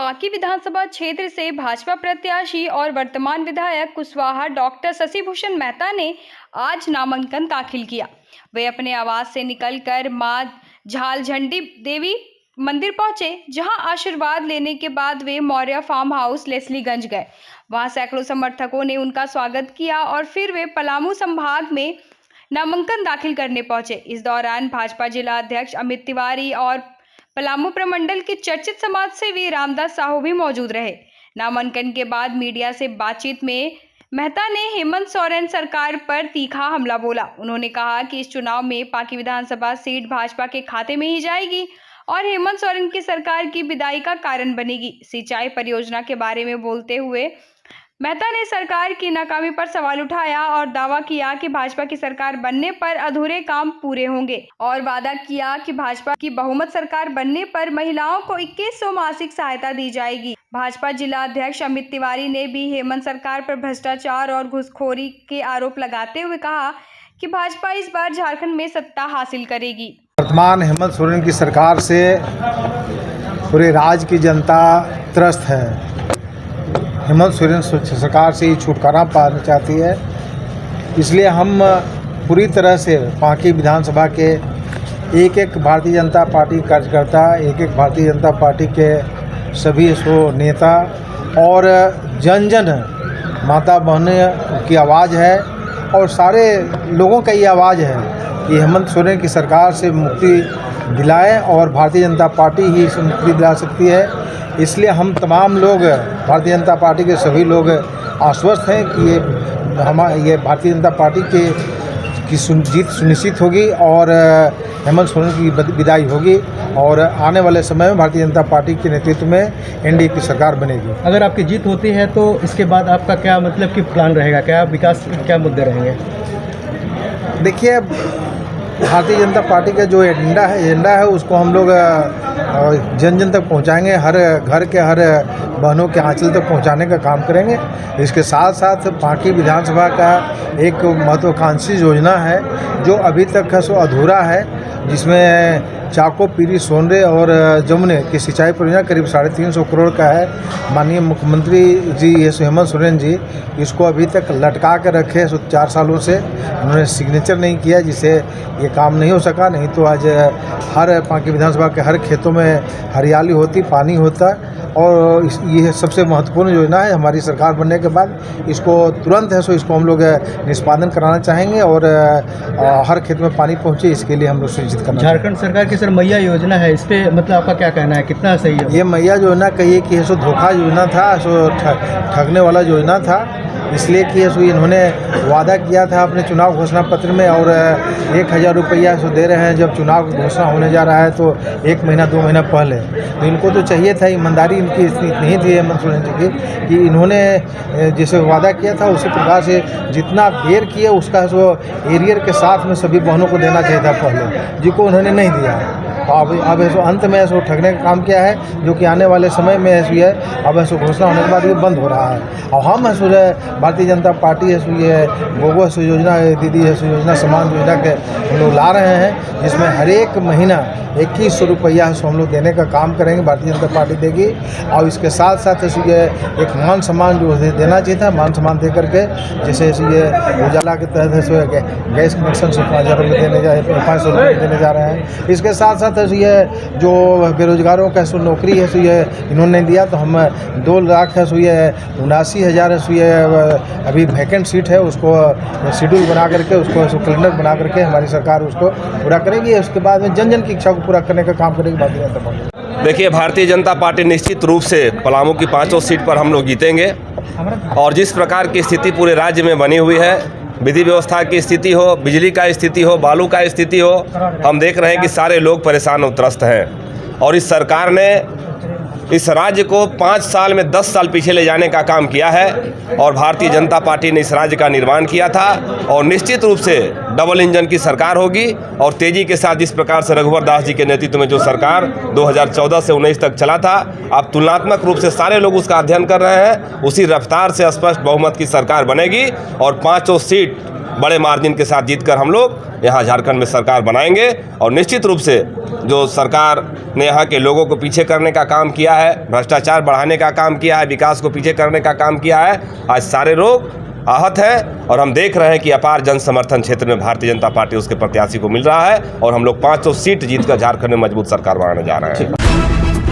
पांकी विधानसभा क्षेत्र से भाजपा प्रत्याशी और वर्तमान विधायक कुशवाहा डॉक्टर शशिभूषण मेहता ने आज नामांकन दाखिल किया। वे अपने आवास से निकलकर मां झालझंडी देवी मंदिर पहुंचे, जहां आशीर्वाद लेने के बाद वे मौर्य फार्म हाउस लेस्लीगंज गए। वहां सैकड़ों समर्थकों ने उनका स्वागत किया और फिर वे पलामू संभाग में नामांकन दाखिल करने पहुंचे। इस दौरान भाजपा जिला अध्यक्ष अमित तिवारी और पलामू प्रमंडल के चर्चित समाजसेवी रामदास साहू भी मौजूद रहे। नामांकन के बाद मीडिया से बातचीत में मेहता ने हेमंत सोरेन सरकार पर तीखा हमला बोला। उन्होंने कहा कि इस चुनाव में पांकी विधानसभा सीट भाजपा के खाते में ही जाएगी और हेमंत सोरेन की सरकार की विदाई का कारण बनेगी। सिंचाई परियोजना के बारे में बोलते हुए मेहता ने सरकार की नाकामी पर सवाल उठाया और दावा किया कि भाजपा की सरकार बनने पर अधूरे काम पूरे होंगे और वादा किया कि भाजपा की बहुमत सरकार बनने पर महिलाओं को 2100 मासिक सहायता दी जाएगी। भाजपा जिला अध्यक्ष अमित तिवारी ने भी हेमंत सरकार पर भ्रष्टाचार और घूसखोरी के आरोप लगाते हुए कहा कि भाजपा इस बार झारखंड में सत्ता हासिल करेगी। वर्तमान हेमंत सोरेन की सरकार से पूरे राज्य की जनता त्रस्त है। हेमंत सोरेन सरकार से ही छुटकारा पाना चाहती है, इसलिए हम पूरी तरह से पांकी विधानसभा के एक एक भारतीय जनता पार्टी कार्यकर्ता, एक एक भारतीय जनता पार्टी के सभी नेता और जन जन माता बहनों की आवाज़ है और सारे लोगों का ये आवाज़ है कि हेमंत सोरेन की सरकार से मुक्ति दिलाए और भारतीय जनता पार्टी ही इसे मुक्ति दिला सकती है। इसलिए हम तमाम लोग भारतीय जनता पार्टी के सभी लोग आश्वस्त हैं कि ये भारतीय जनता पार्टी की जीत सुनिश्चित होगी और हेमंत सोरेन की विदाई होगी और आने वाले समय में भारतीय जनता पार्टी के नेतृत्व में एनडीए की सरकार बनेगी। अगर आपकी जीत होती है तो इसके बाद आपका क्या मतलब कि प्लान रहेगा, क्या विकास क्या मुद्दे रहेंगे? देखिए, भारतीय जनता पार्टी का जो एजेंडा है उसको हम लोग जन जन तक पहुंचाएंगे, हर घर के हर बहनों के आंचल तक पहुंचाने का काम करेंगे। इसके साथ साथ पांकी विधानसभा का एक महत्वाकांक्षी योजना है जो अभी तक है सो अधूरा है, जिसमें चाको, पीरी, सोनरे और जमुने की सिंचाई परियोजना करीब 350 करोड़ का है। माननीय मुख्यमंत्री जी हेमंत सोरेन जी इसको अभी तक लटका कर रखे 4 सालों से, उन्होंने सिग्नेचर नहीं किया, जिससे ये काम नहीं हो सका। नहीं तो आज हर पांकी विधानसभा के हर खेतों में हरियाली होती, पानी होता और ये सबसे महत्वपूर्ण योजना है। हमारी सरकार बनने के बाद इसको तुरंत है सो इसको हम लोग निष्पादन कराना चाहेंगे और हर खेत में पानी पहुंचे, इसके लिए हम लोग सुनिश्चित करना। झारखंड सरकार की सर मैया योजना है, इस पर मतलब आपका क्या कहना है, कितना सही है? ये मैया योजना कहिए कि सो धोखा योजना था, सो ठगने वाला योजना था, इसलिए कि इन्होंने वादा किया था अपने चुनाव घोषणा पत्र में और 1000 रुपया सो दे रहे हैं। जब चुनाव घोषणा होने जा रहा है तो 1 महीना 2 महीना पहले, तो इनको तो चाहिए था, ईमानदारी इनकी इतनी नहीं थी हेमंत सोरेन जी की कि इन्होंने जैसे वादा किया था उसी प्रकार से जितना देर किए उसका सो एरियर के साथ में सभी बहनों को देना चाहिए था पहले, जिनको उन्होंने नहीं दिया। अब ऐसो अंत में ऐसो ठगने का काम किया है, जो कि आने वाले समय में ऐसी है अब ऐसो घोषणा होने के बाद ये बंद हो रहा है। और हम ऐसो भारतीय जनता पार्टी ऐसो ये गोगो ऐसो योजना, दीदी ऐसो योजना, समान योजना के हम लोग ला रहे हैं, जिसमें हर एक महीना 2100 रुपया हम लोग देने का काम करेंगे, भारतीय जनता पार्टी देगी। और इसके साथ साथ ये एक मान सम्मान जो देना चाहिए था, मान सम्मान दे करके जैसे ये उजाला के तहत गैस कनेक्शन 5000 रुपये देने जा 500 रुपये देने जा रहे हैं। इसके साथ साथ ये जो बेरोजगारों का सो नौकरी है सो ये इन्होंने दिया, तो हम 2 लाख है सो ये 79,000 है सो ये अभी वैकेंट सीट है, उसको शेड्यूल बना करके उसको कैलेंडर बना करके हमारी सरकार उसको पूरा करेगी। उसके बाद में जन जन की इच्छा को पूरा करने का काम करेगी भारतीय जनता पार्टी। देखिए, भारतीय जनता पार्टी निश्चित रूप से पलामू की 5 सीट पर हम लोग जीतेंगे और जिस प्रकार की स्थिति पूरे राज्य में बनी हुई है, विधि व्यवस्था की स्थिति हो, बिजली का स्थिति हो, बालू का स्थिति हो, हम देख रहे हैं कि सारे लोग परेशान और त्रस्त हैं। और इस सरकार ने इस राज्य को 5 साल में 10 साल पीछे ले जाने का काम किया है और भारतीय जनता पार्टी ने इस राज्य का निर्माण किया था और निश्चित रूप से डबल इंजन की सरकार होगी। और तेजी के साथ जिस प्रकार से रघुवर दास जी के नेतृत्व में जो सरकार 2014 से 19 तक चला था, अब तुलनात्मक रूप से सारे लोग उसका अध्ययन कर रहे हैं, उसी रफ्तार से स्पष्ट बहुमत की सरकार बनेगी और 5 सीट बड़े मार्जिन के साथ जीतकर हम लोग यहाँ झारखंड में सरकार बनाएंगे। और निश्चित रूप से जो सरकार ने यहाँ के लोगों को पीछे करने का काम किया है, भ्रष्टाचार बढ़ाने का काम किया है, विकास को पीछे करने का काम किया है, आज सारे लोग आहत हैं। और हम देख रहे हैं कि अपार जन समर्थन क्षेत्र में भारतीय जनता पार्टी उसके प्रत्याशी को मिल रहा है और हम लोग 500 सीट जीतकर झारखंड में मजबूत सरकार बनाने जा रहे हैं।